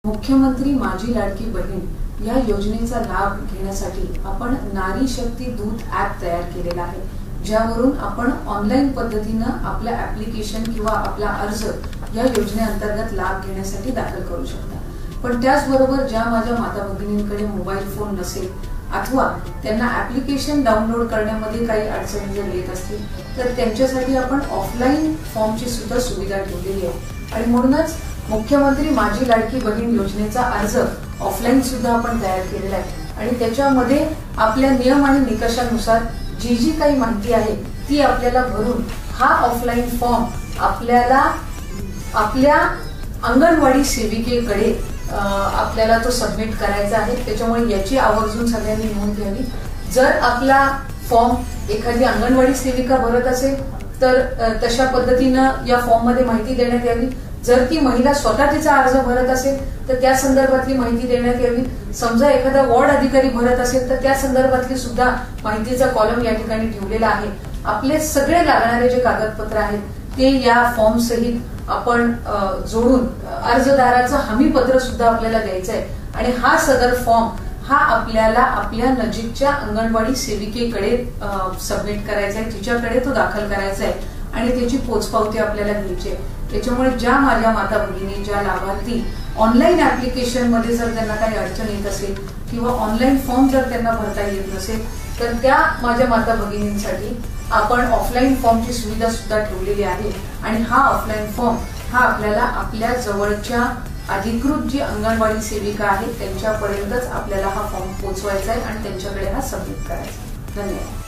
मुख्यमंत्री माझी लाडकी बहीण या योजनेचा लाभ घेण्यासाठी आपण नारी शक्ती दूत ॲप तयार केलेला आहे, ज्यावरून आपण ऑनलाईन पद्धतीने आपला ॲप्लिकेशन किंवा आपला अर्ज या योजनेअंतर्गत लाभ घेण्यासाठी दाखल करू शकता। पण त्याचबरोबर ज्या माझ्या माता भगिनींकडे मोबाईल फोन नसेल अथवा त्यांना ॲप्लिकेशन डाउनलोड करण्यामध्ये काही अडचणी जर येत असतील तर त्यांच्यासाठी आपण ऑफलाईन फॉर्मची सुद्धा सुविधा ठेवलेली आहे। आणि म्हणूनच मुख्यमंत्री माझी लाडकी बहीण योजनेचा अर्ज ऑफलाईन सुद्धा आपण तयार केलेला आहे आणि त्याच्यामध्ये आपल्या नियम आणि निकषानुसार जी काही माहिती आहे ती आपल्याला भरून हा ऑफलाईन फॉर्म आपल्याला आपल्या अंगणवाडी सेविकेकडे आपल्याला तो सबमिट करायचा आहे। त्याच्यामुळे याची आवर्जून सगळ्यांनी नोंद घ्यावी। जर आपला फॉर्म एखादी अंगणवाडी सेविका भरत असेल तर तशा पद्धतीनं या फॉर्म मध्ये माहिती देण्यात यावी। जर ती महिला स्वतः तिचा अर्ज भरत असेल तर त्या संदर्भातली माहिती देण्यात यावी। समजा एखादा वॉर्ड अधिकारी भरत असेल तर त्या संदर्भातली सुद्धा माहितीचा कॉलम या ठिकाणी ठेवलेला आहे। आपले सगळे लागणारे जे कागदपत्र आहेत ते या फॉर्म सहित आपण जोडून अर्जदाराचं हमीपत्र सुद्धा आपल्याला द्यायचं आहे आणि हा सदर फॉर्म हा आपल्याला आपल्या नजीकच्या अंगणवाडी सेविकेकडे सबमिट करायचा आहे, तिच्याकडे तो दाखल करायचा आहे आणि त्याची पोचपावती आपल्याला घ्यायची आहे। त्याच्यामुळे ज्या माझ्या माता भगिनी ज्या लाभार्थी ऑनलाईन ऍप्लिकेशन मध्ये जर त्यांना काही अडचण येत असेल किंवा ऑनलाईन फॉर्म जर त्यांना भरता येत नसेल तर त्या माझ्या माता भगिनींसाठी आपण ऑफलाईन फॉर्मची सुविधा सुद्धा ठेवलेली आहे आणि हा ऑफलाईन फॉर्म हा आपल्याला आपल्या जवळच्या अधिकृत जी अंगणवाडी सेविका आहे त्यांच्यापर्यंतच आपल्याला हा फॉर्म पोहोचवायचा आहे आणि त्यांच्याकडे हा सबमिट करायचा आहे। धन्यवाद।